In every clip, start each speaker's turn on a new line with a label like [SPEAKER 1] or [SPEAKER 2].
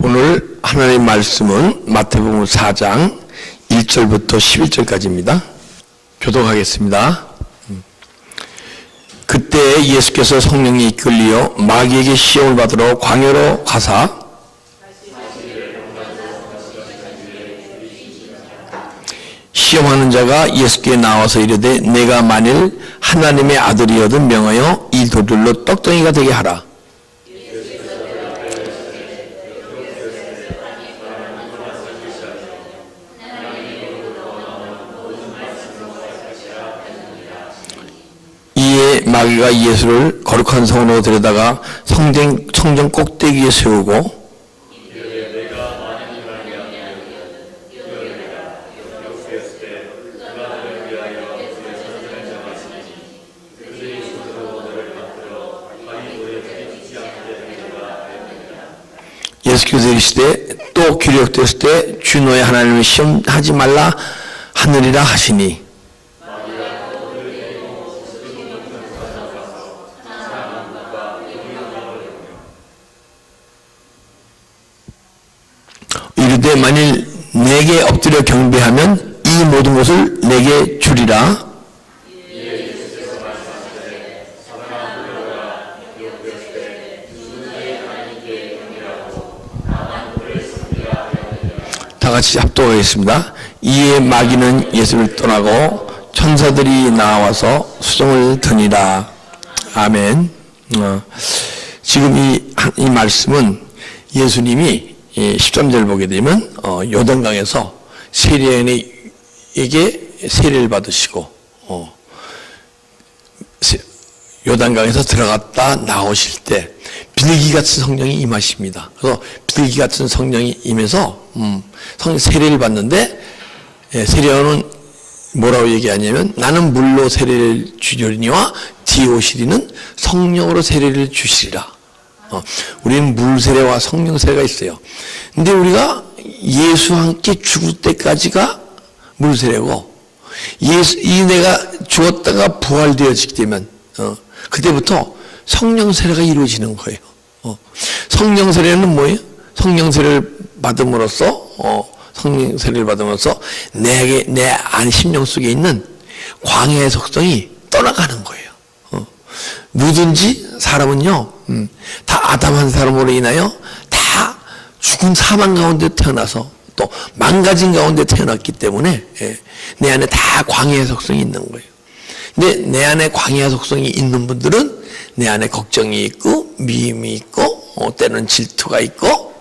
[SPEAKER 1] 오늘 하나님의 말씀은 마태복음 4장 1절부터 11절까지입니다. 교독하겠습니다. 그때 예수께서 성령이 이끌리어 마귀에게 시험을 받으러 광야로 가사 시험하는 자가 예수께 나와서 이르되 내가 만일 하나님의 아들이거든 명하여 이 돌들로 떡덩이가 되게 하라. 이에 마귀가 예수를 거룩한 성으로 데려다가 성전 꼭대기에 세우고 예수께서 이르시되 또 기록되었을 때 주 너의 하나님을 시험하지 말라 하느니라 하시니 이르되 만일 내게 엎드려 경배하면 이 모든 것을 내게 주리라. 다 같이 합독하겠습니다. 이에 마귀는 예수를 떠나고 천사들이 나와서 수종을 드니라. 아멘. 지금 이 말씀은 예수님이 13절을 보게 되면 요단강에서 세례인에게 세례를 받으시고 요단강에서 들어갔다 나오실 때 비둘기 같은 성령이 임하십니다. 그래서 비둘기 같은 성령이 임해서 세례를 받는데 세례원은 뭐라고 얘기하냐면 나는 물로 세례를 주려니와 뒤에 오시리는 성령으로 세례를 주시리라. 우리는 물 세례와 성령 세례가 있어요. 근데 우리가 예수와 함께 죽을 때까지가 물 세례고 내가 죽었다가 부활되어지게 되면 그때부터 성령 세례가 이루어지는 거예요. 성령 세례는 뭐예요? 성령 세례를 받음으로써 내 안 심령 속에 있는 광야의 속성이 떠나가는 거예요. 누든지 사람은요, 다 아담 한 사람으로 인하여 다 죽은 사망 가운데 태어나서 또 망가진 가운데 태어났기 때문에 내 안에 다 광야의 속성이 있는 거예요. 근데 내 안에 광야 속성이 있는 분들은 내 안에 걱정이 있고 미움이 있고 때로는 질투가 있고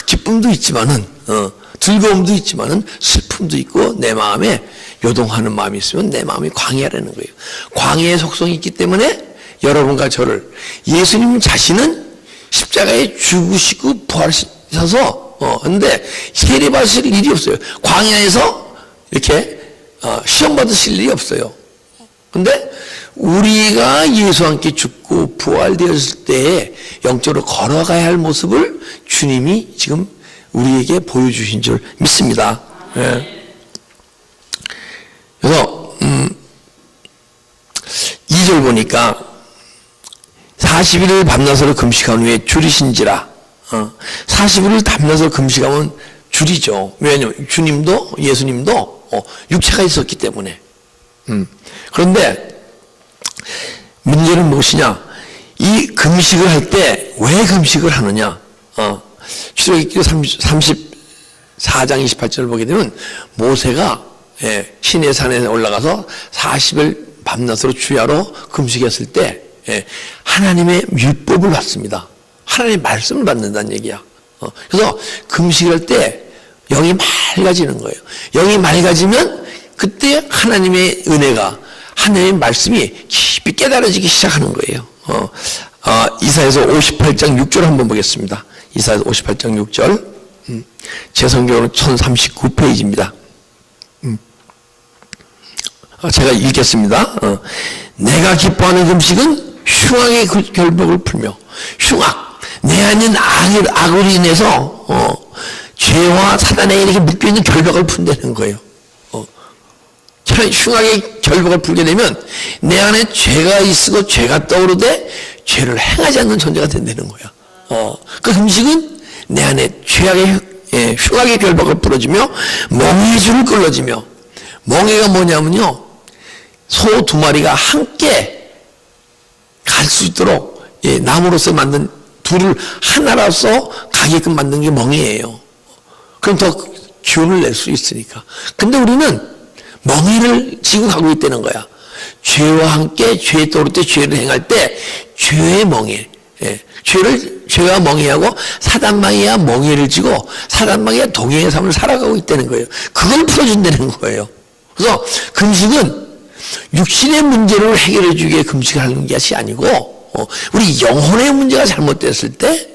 [SPEAKER 1] 기쁨도 있지만은 즐거움도 있지만은 슬픔도 있고 내 마음에 요동하는 마음이 있으면 내 마음이 광야라는 거예요. 광야의 속성이 있기 때문에 여러분과 저를 예수님 자신은 십자가에 죽으시고 부활하셔서 근데 세례 받으실 일이 없어요. 광야에서 이렇게 시험 받으실 일이 없어요. 근데 우리가 예수와 함께 죽고 부활되었을 때에 영적으로 걸어가야 할 모습을 주님이 지금 우리에게 보여주신 줄 믿습니다. 예. 그래서 2절 보니까 40일을 밤낮으로 금식한 후에 줄이신지라. 40일을 밤낮으로 금식하면 줄이죠. 왜냐하면 예수님도 육체가 있었기 때문에. 그런데 문제는 무엇이냐? 이 금식을 할 때 왜 금식을 하느냐? 출애굽기 34장 28절을 보게 되면 모세가 시내산에 올라가서 40일 밤낮으로 주야로 금식했을 때 하나님의 율법을 받습니다. 하나님의 말씀을 받는다는 얘기야. 그래서 금식할 때 영이 맑아지는 거예요. 영이 맑아지면 그때 하나님의 은혜가 하나님의 말씀이 깊이 깨달아지기 시작하는 거예요. 이사야서 58장 6절 한번 보겠습니다. 이사야서 58장 6절. 제 성경은 1039페이지입니다. 제가 읽겠습니다. 내가 기뻐하는 금식은 흉악의 결박을 풀며 흉악, 내 안에 있는 악으로 인해서 죄와 사단에 이렇게 묶여있는 결박을 푼다는 거예요. 흉악의 결박을 풀게 되면 내 안에 죄가 있고 죄가 떠오르되 죄를 행하지 않는 존재가 된다는 거야. 그 금식은 내 안에 죄악의 흉악의 결박을 풀어주며 멍에의 줄을 끌어주며, 멍에가 뭐냐면요, 소 두 마리가 함께 갈 수 있도록 나무로서 만든 둘을 하나로서 가게끔 만든 게 멍에예요. 그럼 더 기운을 낼 수 있으니까. 근데 우리는 멍에를 지고 가고 있다는 거야. 죄와 함께 죄에 떠오를 때 죄를 행할 때 죄의 멍에, 죄와 멍에하고 사단마귀와 멍에를 지고 사단마귀와 동행의 삶을 살아가고 있다는 거예요. 그걸 풀어준다는 거예요. 그래서 금식은 육신의 문제를 해결해 주기에 금식하는 것이 아니고 우리 영혼의 문제가 잘못됐을 때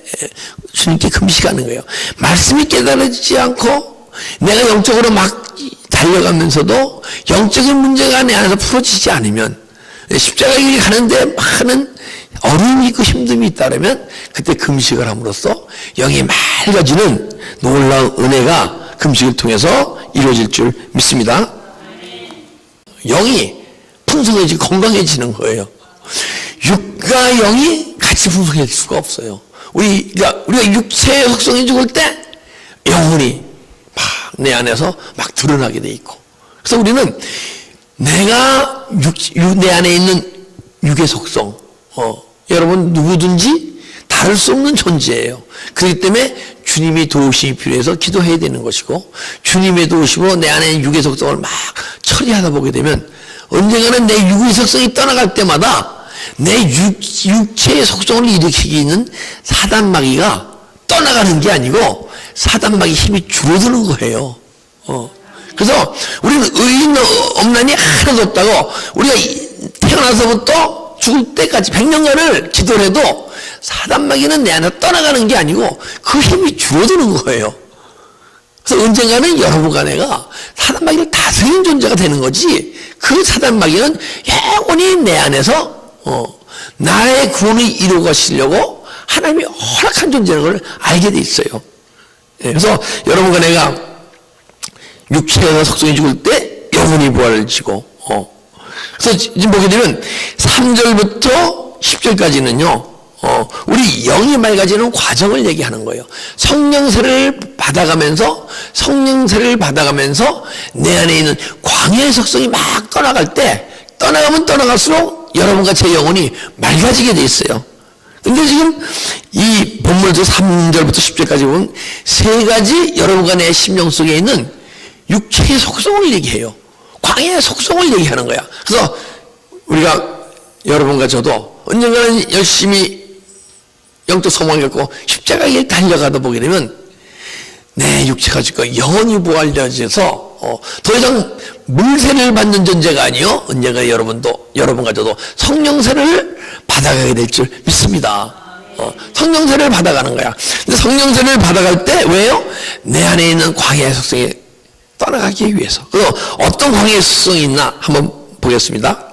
[SPEAKER 1] 주님께 금식하는 거예요. 말씀이 깨달아지지 않고 내가 영적으로 막 달려가면서도 영적인 문제가 내 안에서 풀어지지 않으면, 십자가 길 가는데 많은 어려움이 있고 힘듦이 있다면 그때 금식을 함으로써 영이 맑아지는 놀라운 은혜가 금식을 통해서 이루어질 줄 믿습니다. 영이 풍성해지고 건강해지는 거예요. 육과 영이 같이 풍성해질 수가 없어요. 우리가 육체의 속성이 죽을 때 영혼이 막 내 안에서 막 드러나게 돼 있고, 그래서 우리는 내가 내 안에 있는 육의 속성, 여러분 누구든지 다를 수 없는 존재예요. 그렇기 때문에 주님의 도우심이 필요해서 기도해야 되는 것이고, 주님의 도우심으로 내 안에 있는 육의 속성을 막 처리하다 보게 되면 언젠가는 내 육의 속성이 떠나갈 때마다 내 육체의 속성을 일으키기 있는 사단마귀가 떠나가는 게 아니고 사단마귀 힘이 줄어드는 거예요. 그래서 우리는 의인 없나니 하나도 없다고, 우리가 태어나서부터 죽을 때까지 100년간을 기도를 해도 사단마귀는 내 안에 떠나가는 게 아니고 그 힘이 줄어드는 거예요. 그래서 언젠가는 여러분과 내가 사단마귀를 다스리는 존재가 되는 거지, 그 사단마귀는 영원히 내 안에서 나의 구원을 이루어 가시려고 하나님이 허락한 존재라는 걸 알게 돼 있어요. 그래서 여러분과 내가 육체가 속성이 죽을 때 영혼이 부활을 지고, 그래서 지금 보게 되면 3절부터 10절까지는요, 우리 영이 맑아지는 과정을 얘기하는 거예요. 성령세를 받아가면서 내 안에 있는 광야의 속성이 막 떠나갈 때, 떠나가면 떠나갈수록 여러분과 제 영혼이 맑아지게 돼 있어요. 근데 지금 이 본문에서 3절부터 10절까지 보면 세 가지 여러분과 내 심령 속에 있는 육체의 속성을 얘기해요. 광야의 속성을 얘기하는 거야. 그래서 우리가 여러분과 저도 언젠가는 열심히 영적 소망을 갖고 십자가의 길 달려가다 보게 되면 내 육체가 지고 영혼이 부활되어져서 더 이상 물세를 받는 존재가 아니요, 언젠가 여러분과 저도 성령세를 받아가게 될 줄 믿습니다. 성령세를 받아가는 거야. 근데 성령세를 받아갈 때 왜요? 내 안에 있는 광야의 속성이 떠나가기 위해서. 그래서 어떤 광야의 속성이 있나 한번 보겠습니다.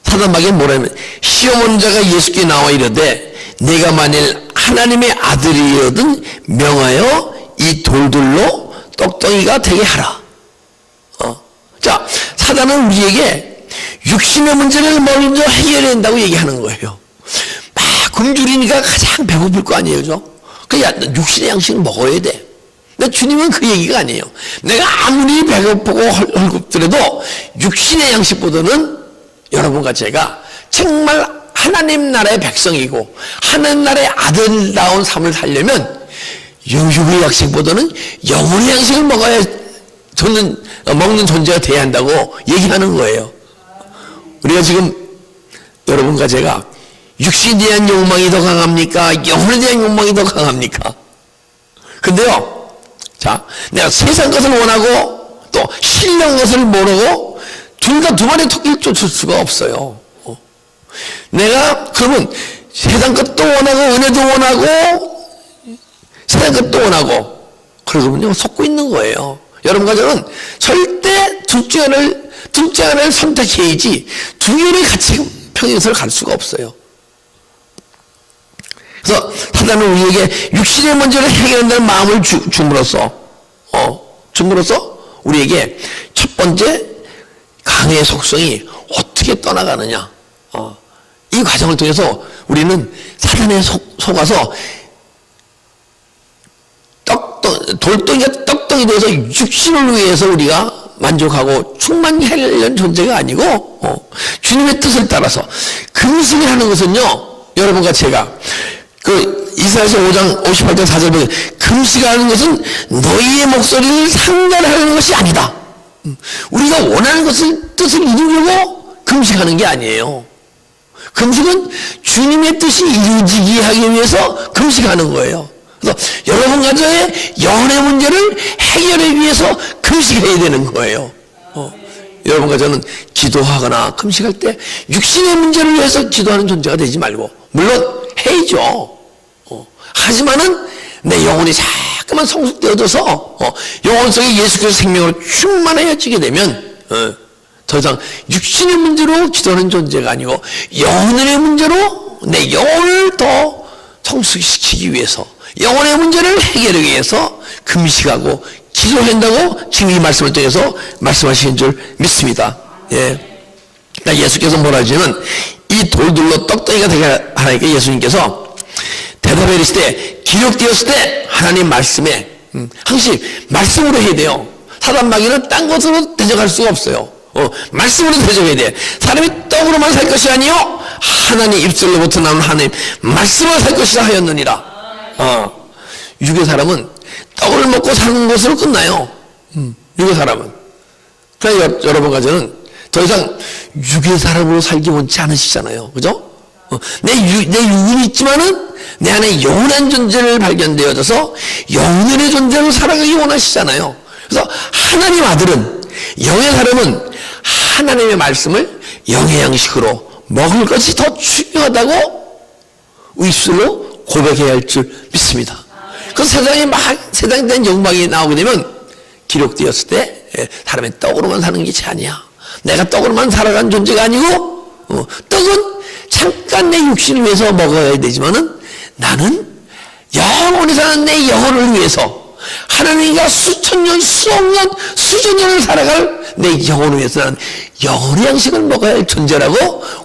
[SPEAKER 1] 사단마귀는 뭐라면, 시험 온 자가 예수께 나와 이르되 내가 만일 하나님의 아들이거든 명하여 이 돌들로 떡덩이가 되게 하라. 자, 사단은 우리에게 육신의 문제를 먼저 해결해야 된다고 얘기하는 거예요. 막 굶주리니까 가장 배고플 거 아니에요, 그죠? 그러니까 육신의 양식을 먹어야 돼. 근데 주님은 그 얘기가 아니에요. 내가 아무리 배고프고 헐겁더라도 육신의 양식보다는 여러분과 제가 정말 하나님 나라의 백성이고 하나님 나라의 아들다운 삶을 살려면 육의 양식보다는 영혼의 양식을 먹는 존재가 돼야 한다고 얘기하는 거예요. 우리가 지금 여러분과 제가 육신에 대한 욕망이 더 강합니까? 영혼에 대한 욕망이 더 강합니까? 근데요, 자, 내가 세상 것을 원하고 또 신령 것을 모르고 둘 다 두 마리 토끼를 쫓을 수가 없어요. 내가 그러면 세상 것도 원하고 은혜도 원하고 세상 것도 원하고 그러면요 속고 있는 거예요. 여러분과 저는 절대 둘째 하나를 선택해야지 두 개를 같이 평행선을 갈 수가 없어요. 그래서 사단은 우리에게 육신의 문제를 해결한다는 마음을 줌으로써 우리에게 첫 번째 강의 속성이 어떻게 떠나가느냐, 이 과정을 통해서 우리는 사단에 속아서 돌덩이가 떡덩이 돼서 육신을 위해서 우리가 만족하고 충만하려는 존재가 아니고 주님의 뜻을 따라서 금식을 하는 것은요, 여러분과 제가 이사야서 5장 58장 4절 보면 금식하는 것은 너희의 목소리를 상달하는 것이 아니다. 우리가 원하는 것을 뜻을 이루려고 금식하는 게 아니에요. 금식은 주님의 뜻이 이루어지게 하기 위해서 금식하는 거예요. 그래서 여러분 가정의 영혼의 문제를 해결하기 위해서 금식해야 되는 거예요. 여러분과 저는 기도하거나 금식할 때 육신의 문제를 위해서 기도하는 존재가 되지 말고, 물론 해야죠. 하지만은 내 영혼이 자꾸만 성숙되어져서 영혼 속에 예수 그리스도 생명으로 충만해지게 되면 더 이상 육신의 문제로 기도하는 존재가 아니고 영혼의 문제로 내 영혼을 더 성숙시키기 위해서, 영혼의 문제를 해결하기 위해서 금식하고 기도한다고 지금 이 말씀을 통해서 말씀하시는 줄 믿습니다. 예. 예수께서 뭐라 하시면 이 돌들로 떡덩이가 되게 하나님께 예수님께서 대답해 이르시되 기록되었을 때 하나님 말씀에 항상 말씀으로 해야 돼요. 사단 마귀는 딴 것으로 대적할 수가 없어요. 말씀으로 대적해야 돼. 사람이 떡으로만 살 것이 아니요 하나님 입술로부터 나오는 하나님 말씀으로 살 것이라 하였느니라. 육의 사람은 떡을 먹고 사는 것으로 끝나요. 육의 사람은. 그러니까 여러분과 저는 더 이상 육의 사람으로 살기 원치 않으시잖아요. 그죠? 내 육은 있지만은 내 안에 영원한 존재를 발견되어져서 영원의 존재로 살아가기 원하시잖아요. 그래서 하나님 아들은, 영의 사람은 하나님의 말씀을 영의 양식으로 먹을 것이 더 중요하다고 입술로 고백해야 할 줄 믿습니다. 그래서 세상에 대한 영광이 나오게 되면 기록되었을 때 사람의 떡으로만 사는 게 아니야. 내가 떡으로만 살아가는 존재가 아니고 떡은 잠깐 내 육신을 위해서 먹어야 되지만은 나는 영원히 사는 내 영혼을 위해서 하나님과 수천 년, 수억 년, 수천 년을 살아갈 내 영혼을 위해서 나는 영혼의 양식을 먹어야 할 존재라고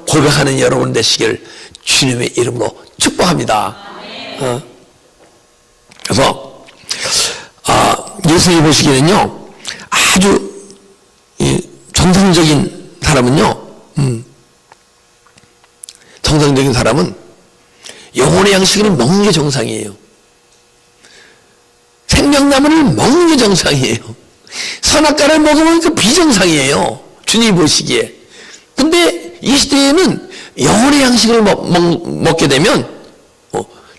[SPEAKER 1] 고백하는 여러분 되시길 주님의 이름으로 축복합니다. 그래서 예수님이 보시기에는요 아주 정상적인 사람은요, 정상적인 사람은 영혼의 양식을 먹는 게 정상이에요. 생명나무를 먹는 게 정상이에요. 선악과를 먹으면 그 비정상이에요. 주님이 보시기에. 근데 이 시대에는 영혼의 양식을 먹게 되면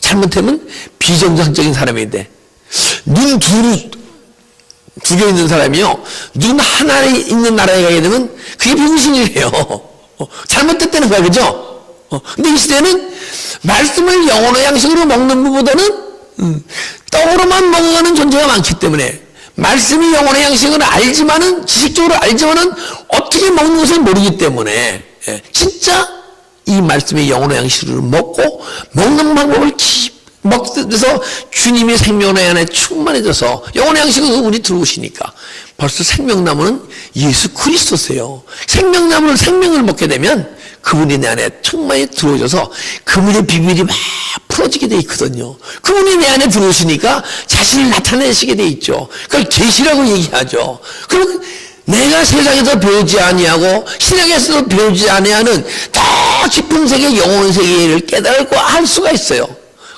[SPEAKER 1] 잘못하면 비정상적인 사람이 돼. 눈 두 개 있는 사람이요, 눈 하나에 있는 나라에 가게 되면 그게 병신이래요. 잘못됐다는 거야, 그죠? 근데 이 시대는 말씀을 영혼의 양식으로 먹는 것보다는 떡으로만 먹어가는 존재가 많기 때문에, 말씀이 영혼의 양식을 알지만은, 지식적으로 알지만은 어떻게 먹는 것을 모르기 때문에 진짜 이 말씀의 영혼의 양식을 먹고 먹는 방법을 먹어서 주님의 생명의 안에 충만해져서 영혼의 양식은 그분이 들어오시니까 벌써 생명나무는 예수 그리스도세요. 생명을 먹게 되면 그분이 내 안에 충만히 들어오셔서 그분의 비밀이 막 풀어지게 돼 있거든요. 그분이 내 안에 들어오시니까 자신을 나타내시게 돼 있죠. 그걸 계시라고 얘기하죠. 그럼 내가 세상에서 배우지 아니하고 신약에서도 배우지 아니하는 더 깊은 세계, 영혼의 세계를 깨달고 할 수가 있어요.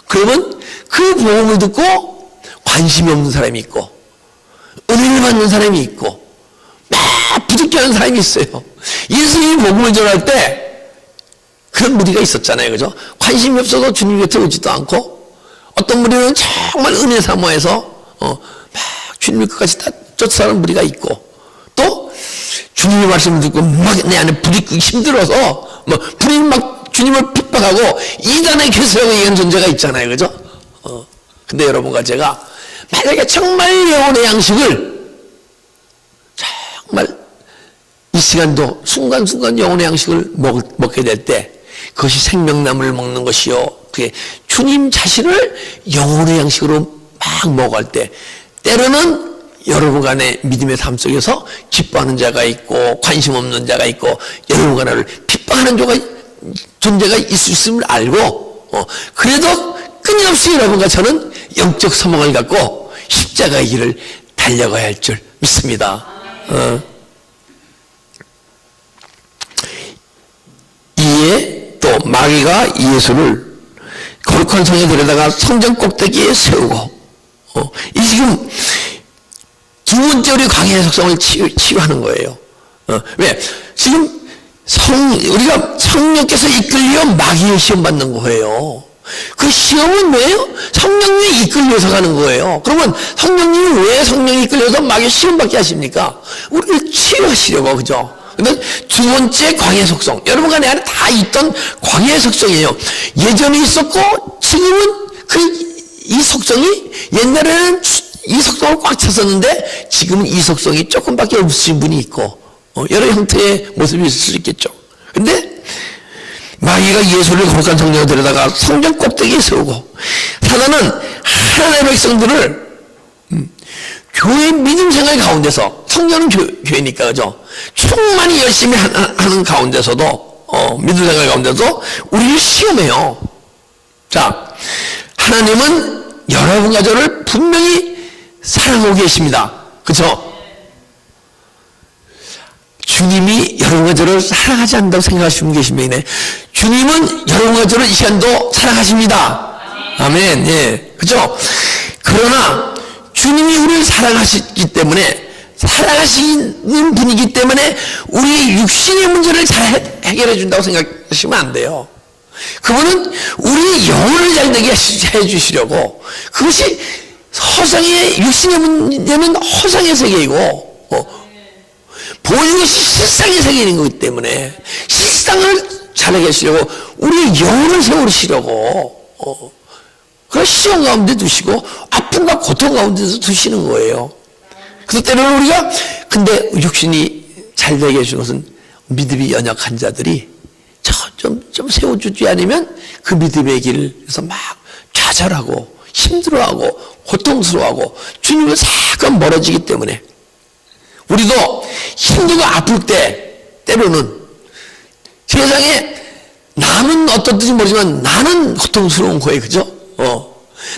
[SPEAKER 1] 그러면 그 복음을 듣고 관심이 없는 사람이 있고 은혜를 받는 사람이 있고 막 부득이 하는 사람이 있어요. 예수님이 복음을 전할 때 그런 무리가 있었잖아요. 그죠? 관심이 없어서 주님 곁에 오지도 않고, 어떤 무리는 정말 은혜 사모해서 막 주님 끝까지 다 쫓아가는 무리가 있고, 또 주님의 말씀을 듣고 막 내 안에 불이 끄기 힘들어서 불이 막 주님을 핍박하고 이단의 교수라고 얘기하는 존재가 있잖아요. 그죠? 근데 여러분과 제가 만약에 정말 영혼의 양식을 정말 이 시간도 순간순간 영혼의 양식을 먹게 될 때, 그것이 생명나무를 먹는 것이요, 그게 주님 자신을 영혼의 양식으로 막 먹어갈 때, 때로는 여러분 간의 믿음의 삶 속에서 기뻐하는 자가 있고 관심 없는 자가 있고 여러분 간을 핍박하는 존재가 있을 수 있음을 알고, 그래도 끊임없이 여러분과 저는 영적 소망을 갖고 십자가의 길을 달려가야 할 줄 믿습니다. 이에 또 마귀가 예수를 거룩한 성에 데려다가 성전 꼭대기에 세우고, 이 지금 두 번째 우리 광야의 속성을 치유하는 거예요. 왜? 지금 우리가 성령께서 이끌려 마귀의 시험 받는 거예요. 그 시험은 뭐예요? 성령님이 이끌려서 가는 거예요. 그러면 성령님이 왜 성령이 이끌려서 마귀의 시험 받게 하십니까? 우리를 치유하시려고, 그죠? 근데 두 번째 광야의 속성, 여러분 간에 안에 다 있던 광야의 속성이에요. 예전에 있었고 지금은 이 속성이, 옛날에는 이 속성을 꽉 찼었는데 지금은 이 속성이 조금밖에 없으신 분이 있고, 여러 형태의 모습이 있을 수 있겠죠. 근데 마귀가 예수를 거룩한 성전에 데려다가 성전 꼭대기에 세우고, 사단은 하나님의 백성들을 교회 믿음 생활 가운데서, 성전은 교회니까, 그죠? 충만히 열심히 하는 가운데서도, 믿음 생활 가운데서 우리를 시험해요. 자, 하나님은 여러분 가족을 분명히 사랑하고 계십니다. 그죠? 주님이 여러분 가족을 사랑하지 않는다고 생각하시는 분 계시면, 주님은 여러분 가족을 이 시간도 사랑하십니다. 아멘. 예. 그죠? 그러나 주님이 우리를 사랑하시기 때문에, 사랑하시는 분이기 때문에 우리의 육신의 문제를 잘 해결해 준다고 생각하시면 안 돼요. 그분은 우리의 영혼을 잘 되게 해 주시려고, 그것이 허상의, 육신의 문제는 허상의 세계이고, 보이는 것이 실상의 세계인 거기 때문에 실상을 잘하게 하시려고 우리의 영혼을 세우시려고, 그래서 시험 가운데 두시고 아픔과 고통 가운데서 두시는 거예요. 그래서 때로는 우리가, 근데 육신이 잘 되게 해주는 것은 믿음이 연약한 자들이 좀 세워주지 않으면 그 믿음의 길에서 막 좌절하고 힘들어하고 고통스러워하고 주님을 잠깐 멀어지기 때문에, 우리도 힘들고 아플 때 때로는 세상에 남은 어떻든지 모르지만 나는 고통스러운 거예요. 그죠?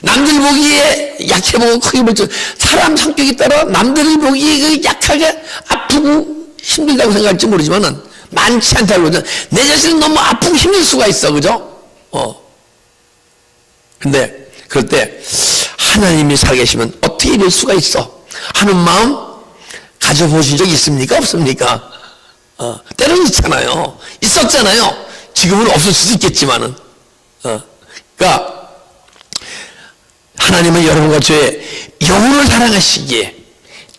[SPEAKER 1] 남들 보기에 약해 보고 크게 볼 줄, 사람 성격에 따라 남들이 보기에 약하게 아프고 힘들다고 생각할지 모르지만은 많지 않다고 그러죠. 내 자신은 너무 아프고 힘들 수가 있어. 그죠? 근데 그럴 때 하나님이 살아계시면 어떻게 이럴 수가 있어 하는 마음 가져보신 적 있습니까? 없습니까? 때로는 있잖아요. 있었잖아요. 지금은 없을 수도 있겠지만은. 그러니까 하나님은 여러분과 저의 영혼을 사랑하시기에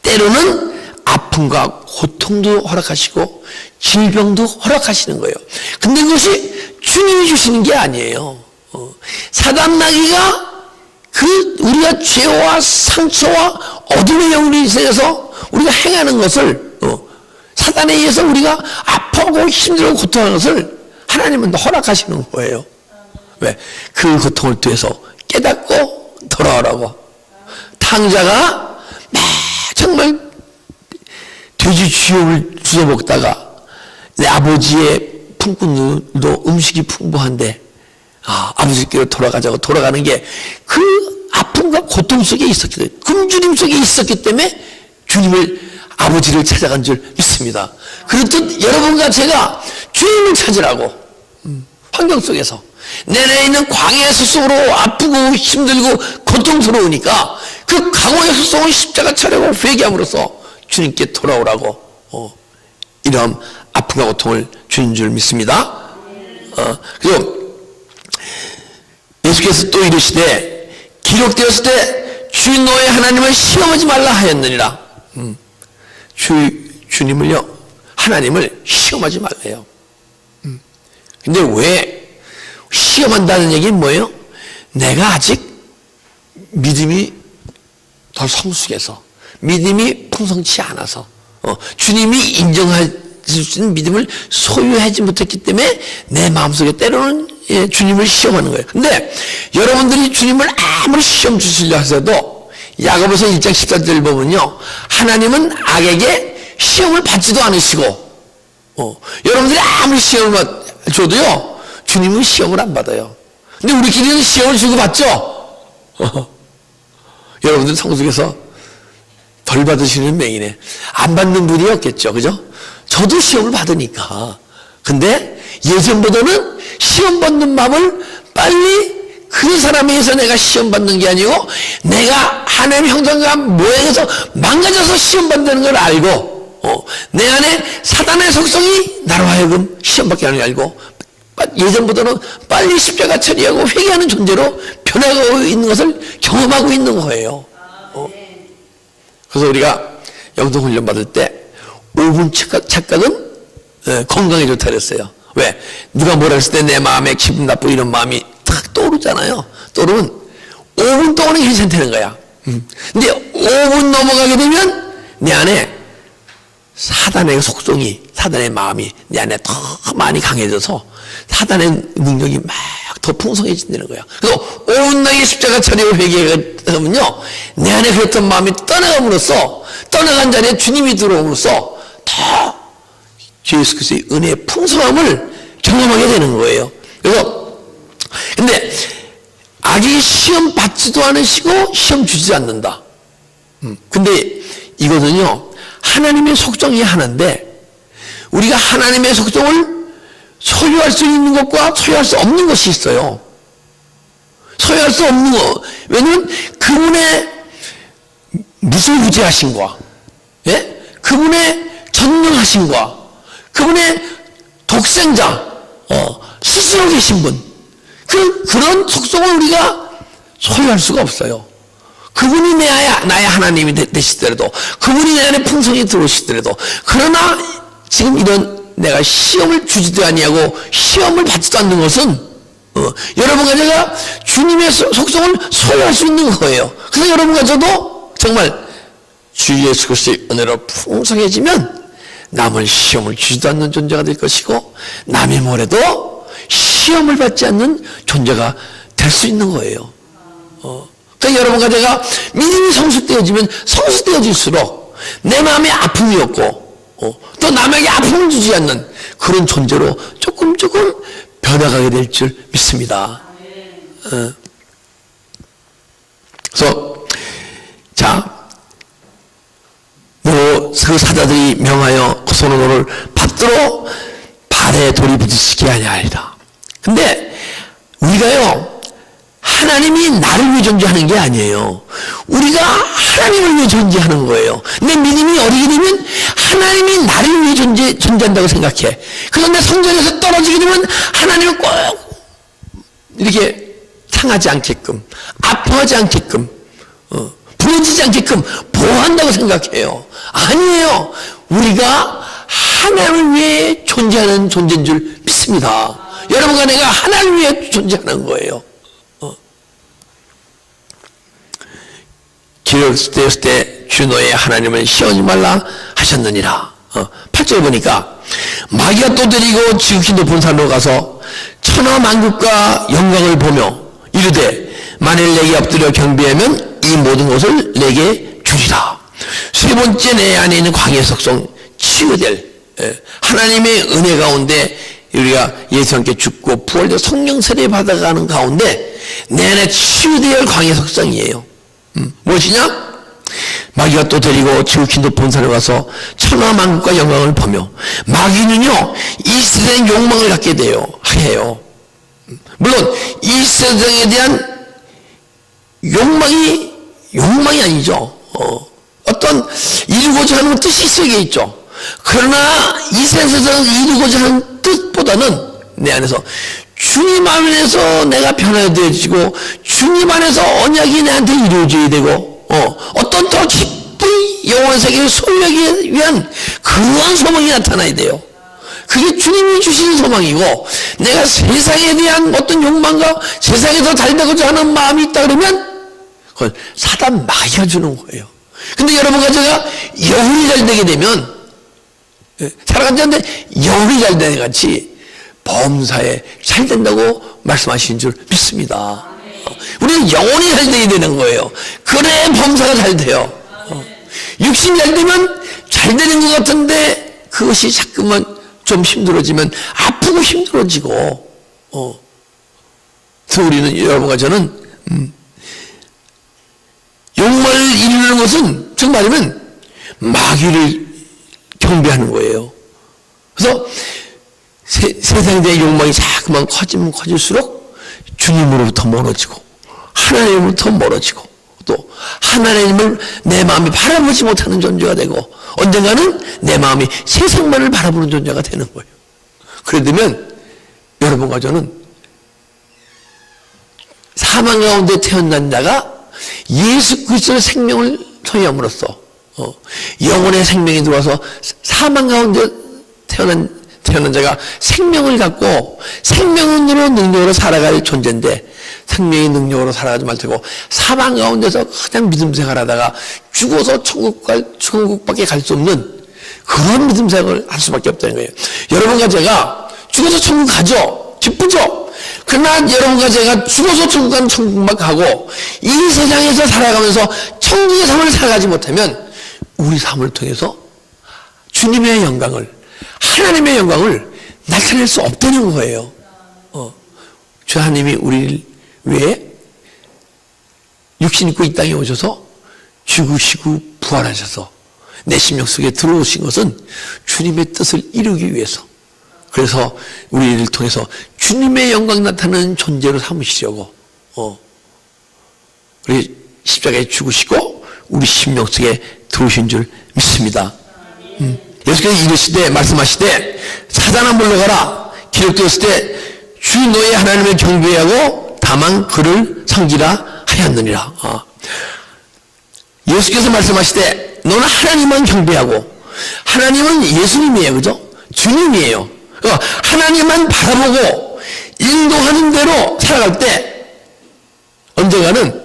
[SPEAKER 1] 때로는 아픔과 고통도 허락하시고 질병도 허락하시는 거예요. 근데 그것이 주님이 주시는 게 아니에요. 사단 마귀가 우리가 죄와 상처와 어둠의 영혼이 있어서 우리가 행하는 것을, 사단에 의해서 우리가 아파하고 힘들고 고통하는 것을 하나님은 허락하시는 거예요. 왜? 그 고통을 통해서 깨닫고 돌아오라고. 탕자가 정말 돼지 쥐욕을 주워 먹다가 내 아버지의 품꾼들도 음식이 풍부한데 아버지께로 돌아가자고 돌아가는 게 그 아픔과 고통 속에 있었기 때문에, 굶주림 속에 있었기 때문에 주님을, 아버지를 찾아간 줄 믿습니다. 그렇듯 여러분과 제가 주님을 찾으라고, 환경 속에서 내 안에 있는 광야의 숲속으로 아프고 힘들고 고통스러우니까 그 강호의 숲속을 십자가 차려고 회개함으로써 주님께 돌아오라고, 이러한 아픔과 고통을 주는 줄 믿습니다. 그리고 예수께서 또 이르시되 기록되었을 때 주 너의 하나님을 시험하지 말라 하였느니라. 주님을요, 하나님을 시험하지 말래요. 근데 왜 시험한다는 얘기는 뭐예요? 내가 아직 믿음이 덜 성숙해서, 믿음이 풍성치 않아서, 주님이 인정할 수 있는 믿음을 소유하지 못했기 때문에 내 마음속에 때로는 주님을 시험하는 거예요. 근데 여러분들이 주님을 아무리 시험 주시려 하셔도 야고보서 1장 14절을 보면요, 하나님은 악에게 시험을 받지도 않으시고, 여러분들이 아무리 시험을 줘도요 주님은 시험을 안 받아요. 근데 우리끼리는 시험을 주고 받죠. 여러분들 성숙해서 벌 받으시는 명이네. 안 받는 분이 없겠죠. 그죠? 저도 시험을 받으니까. 근데 예전보다는 시험 받는 마음을 빨리 그 사람에 의해서 내가 시험 받는 게 아니고 내가 하나님의 형상과 모양에서 망가져서 시험 받는 걸 알고 내 안에 사단의 속성이 나로 하여금 시험 받게 하는 걸 알고 예전보다는 빨리 십자가 처리하고 회개하는 존재로 변화하고 있는 것을 경험하고 있는 거예요. 그래서 우리가 영성훈련 받을 때 5분 착각은 건강에 좋다 그랬어요. 왜? 누가 뭐라 했을 때 내 마음에 기분 나쁘고 이런 마음이 탁 떠오르잖아요. 떠오르면 5분 동안은 괜찮다는 거야. 근데 5분 넘어가게 되면 내 안에 사단의 속성이, 사단의 마음이 내 안에 더 많이 강해져서 사단의 능력이 막 더 풍성해진다는 거야. 그래서 5분 나게 십자가 처리를 회개하면요, 내 안에 그랬던 마음이 떠나감으로써, 떠나간 자리에 주님이 들어옴으로써 더 예수 그리스도의 은혜의 풍성함을 경험하게 되는 거예요. 그래서 근데 악이 시험 받지도 않으시고 시험 주지 않는다. 근데 이거는요, 하나님의 속성이 하나인데 우리가 하나님의 속성을 소유할 수 있는 것과 소유할 수 없는 것이 있어요. 소유할 수 없는 것. 왜냐면 그분의 무소부재하심과, 예? 그분의 전능하심과, 그분의 독생자, 스스로 계신 분, 그런 속성을 우리가 소유할 수가 없어요. 그분이 나의 하나님이 되시더라도, 그분이 내 안에 풍성히 들어오시더라도, 그러나 지금 이런 내가 시험을 주지도 아니하고 시험을 받지도 않는 것은 여러분과 제가 주님의 속성을 소유할 수 있는 거예요. 그래서 여러분과 저도 정말 주 예수 그리스도의 은혜로 풍성해지면 남을 시험을 주지도 않는 존재가 될 것이고 남의 뭐래도 시험을 받지 않는 존재가 될 수 있는 거예요. 그러니까 여러분과 제가 믿음이 성숙되어지면 성숙되어질수록 내 마음에 아픔이 없고 또 남에게 아픔을 주지 않는 그런 존재로 조금 변화가게 될 줄 믿습니다. 그래서 그 사자들이 명하여 손으로 너를 받들어 발에 돌이 부딪히게 아니하리라. 근데 우리가요, 하나님이 나를 위해 존재하는 게 아니에요. 우리가 하나님을 위해 존재하는 거예요. 내 믿음이 어리게 되면 하나님이 나를 위해 존재한다고 생각해. 그런데 성전에서 떨어지게 되면 하나님을 꼭 이렇게 상하지 않게끔, 아파하지 않게끔, 부러지지 않게끔 보호한다고 생각해요. 아니에요. 우리가 하나님을 위해 존재하는 존재인 줄 믿습니다. 여러분과 내가 하나님을 위해 존재하는 거예요. 기록되었을 때 주 너의 하나님을 시험하지 말라 하셨느니라. 8절에 보니까 마귀가 또 데리고 지극히 높은 산으로 가서 천하 만국과 영광을 보며 이르되 만일 내게 엎드려 경배하면 이 모든 것을 내게 주리라. 세 번째 내 안에 있는 광야의 속성 치유될 하나님의 은혜 가운데 우리가 예수 함께 죽고 부활되어 성령 세례 받아가는 가운데 내 안에 치유되어야 할 광야의 속성이에요. 무엇이냐? 마귀가 또 데리고 지극히 높은 산에 가서 천하 만국과 영광을 보며 마귀는요 이 세상의 욕망을 갖게 해요. 물론 이 세상에 대한 욕망이 아니죠. 어떤 이루고자 하는 뜻이 있어야겠죠. 그러나 이 세상에서 이루고자 하는 뜻보다는 내 안에서 주님 안에서 내가 변화되어지고 주님 안에서 언약이 내한테 이루어져야 되고 어떤 더 깊이 영원한 세계를 소유하기 위한 그러한 소망이 나타나야 돼요. 그게 주님이 주시는 소망이고 내가 세상에 대한 어떤 욕망과 세상에서 잘 되고자 하는 마음이 있다 그러면 그건 사단 마귀가 주는 거예요. 근데 여러분과 제가 영혼이 잘 되게 되면 살아간다는데 영혼이 잘 되는 같이 범사에 잘 된다고 말씀하신 줄 믿습니다. 우리는 영혼이 잘 되게 되는 거예요. 그래 범사가 잘 돼요. 육신이 잘 되면 잘 되는 것 같은데 그것이 자꾸만 좀 힘들어지면 아프고 힘들어지고 그래서 우리는 여러분과 저는 욕망을 이루는 것은 즉 말하면 마귀를 경배하는 거예요. 그래서 세상에 대한 욕망이 자꾸만 커지면 커질수록 주님으로부터 멀어지고 하나님으로부터 멀어지고 또 하나님을 내 마음이 바라보지 못하는 존재가 되고 언젠가는 내 마음이 세상만을 바라보는 존재가 되는 거예요. 그래 되면 여러분과 저는 사망 가운데 태어난 자가 예수 그리스도의 생명을 소유함으로써 영혼의 생명이 들어와서 사망 가운데 태어난 자가 생명을 갖고 생명으로 능력으로 살아갈 존재인데 생명의 능력으로 살아가지 말고 사망 가운데서 그냥 믿음 생활하다가 죽어서 천국밖에 갈 수 없는 그런 믿음 생활을 할 수밖에 없다는 거예요. 여러분과 제가 죽어서 천국 가죠. 기쁘죠. 그러나 여러분과 제가 죽어서 천국 가는 천국만 가고 이 세상에서 살아가면서 천국의 삶을 살아가지 못하면 우리 삶을 통해서 주님의 영광을 하나님의 영광을 나타낼 수 없다는 거예요. 주 하나님이 우리를 위해 육신 입고 이 땅에 오셔서 죽으시고 부활하셔서 내 심령 속에 들어오신 것은 주님의 뜻을 이루기 위해서, 그래서 우리를 통해서 주님의 영광 나타나는 존재로 삼으시려고 우리 십자가에 죽으시고 우리 심령 속에 들어오신 줄 믿습니다. 예수께서 이르시되 말씀하시되 사단아 물러가라 기록되었을 때 주 너의 하나님을 경배하고 다만 그를 섬기라 하였느니라. 예수께서 말씀하시되 너는 하나님만 경배하고, 하나님은 예수님이에요. 그죠? 주님이에요. 그러니까 하나님만 바라보고 인도하는 대로 살아갈 때 언젠가는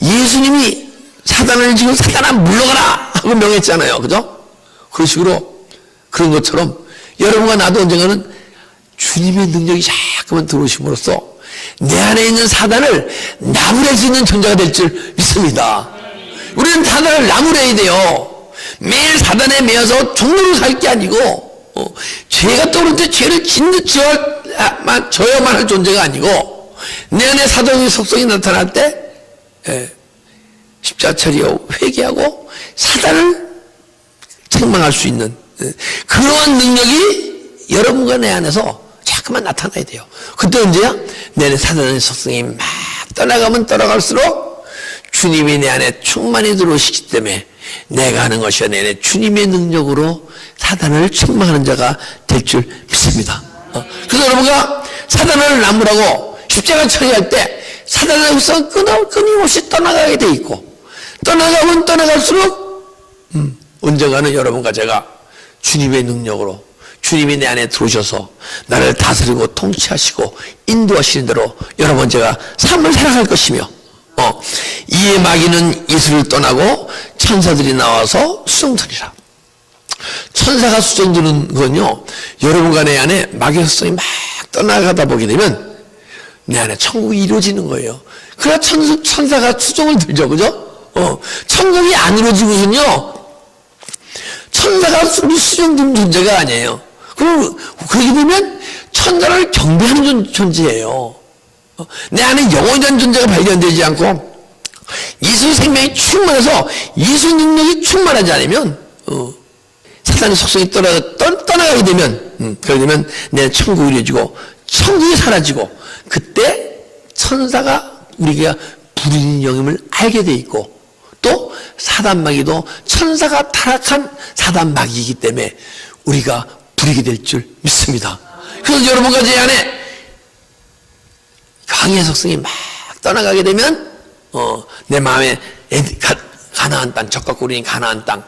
[SPEAKER 1] 예수님이 사단을 지금 사단아 물러가라 하고 명했잖아요. 그죠? 그런 식으로 그런 것처럼 여러분과 나도 언젠가는 주님의 능력이 자꾸만 들어오심으로써 내 안에 있는 사단을 나무랄 수 있는 존재가 될 줄 믿습니다. 우리는 사단을 나무래야 돼요. 매일 사단에 매여서 종로로 살 게 아니고 죄가 떠오를 때 죄를 져야만 할 존재가 아니고 내 안에 사단의 속성이 나타날 때 십자가 처리하고 회개하고 사단을 책망할 수 있는 그러한 능력이 여러분과 내 안에서 자꾸만 나타나야 돼요. 그때 언제야? 내 안에 사단의 속성이 막 떠나가면 떠나갈수록 주님이 내 안에 충만히 들어오시기 때문에 내가 하는 것이 내 안에 주님의 능력으로 사단을 책망하는 자가 될 줄 믿습니다. 그래서 여러분과 사단을 나무라고 십자가 처리할 때 사단의 속성은 끊임없이 떠나가게 돼 있고 떠나가면 떠나갈수록 언젠가는 여러분과 제가 주님의 능력으로 주님이 내 안에 들어오셔서 나를 다스리고 통치하시고 인도하시는 대로 여러분 제가 삶을 살아갈 것이며 이에 마귀는 예수를 떠나고 천사들이 나와서 수종드리라. 천사가 수종드는 건요, 여러분과 내 안에 마귀의 속성이 막 떠나가다 보게 되면 내 안에 천국이 이루어지는 거예요. 그래야 천사가 수종을 들죠. 그죠? 천국이 안 이루어지고선요 천사가 수종드는 존재가 아니에요. 그럼 그렇게 되면 천사를 경배하는 존재예요. 내 안에 영원한 존재가 발견되지 않고 예수의 생명이 충만해서 예수 능력이 충만하지 않으면 사단의 속성이 떠나가게 되면 그러게 되면 내 천국이 이루어지고 천국이 사라지고 그때 천사가 우리가 부르는 영임을 알게 돼 있고 또 사단 마귀도 천사가 타락한 사단 마귀이기 때문에 우리가 부리게 될 줄 믿습니다. 그래서 여러분과 제 안에 강의 속성이 막 떠나가게 되면 내 마음에 가나안 땅, 적과 꿀인 가나안 땅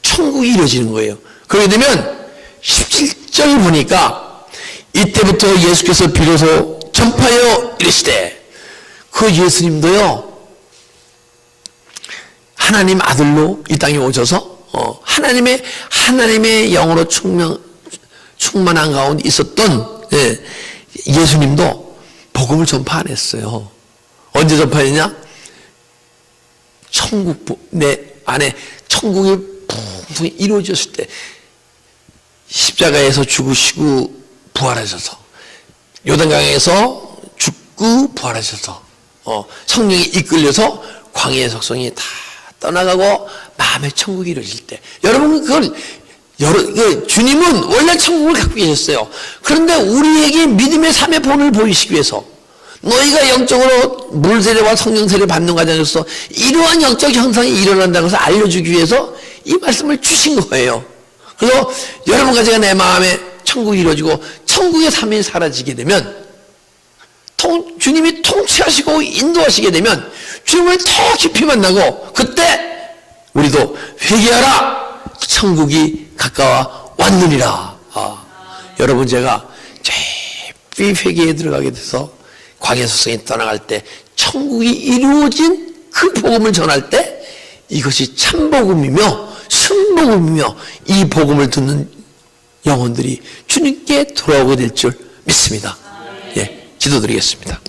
[SPEAKER 1] 천국이 이루어지는 거예요. 그러게 되면 17절 보니까 이때부터 예수께서 비로소 전파하여 이르시되, 그 예수님도요 하나님 아들로 이 땅에 오셔서 하나님의 영으로 충만한 가운데 있었던 예수님도 복음을 전파 안 했어요. 언제 전파했냐? 내 안에 천국이 풍성히 이루어졌을 때, 십자가에서 죽으시고 부활하셔서 요단강에서 죽고 부활하셔서 성령이 이끌려서 광야의 속성이 다 떠나가고 마음의 천국이 이루어질 때, 여러분 주님은 원래 천국을 갖고 계셨어요. 그런데 우리에게 믿음의 삶의 본을 보이시기 위해서, 너희가 영적으로 물세례와 성령세례를 받는 과정에서 이러한 영적 형상이 일어난다는 것을 알려주기 위해서 이 말씀을 주신 거예요. 그래서 여러분과 제가 내 마음에 천국이 이루어지고 천국의 삶이 사라지게 되면, 주님이 통치하시고 인도하시게 되면 주님을 더 깊이 만나고, 그때 우리도 회개하라, 천국이 가까워 왔느니라. 여러분, 제가 깊이 회개에 들어가게 돼서 광야 속성이 떠나갈 때 천국이 이루어진 그 복음을 전할 때, 이것이 참복음이며 순복음이며 이 복음을 듣는 영혼들이 주님께 돌아오게 될 줄 믿습니다. 예, 기도드리겠습니다.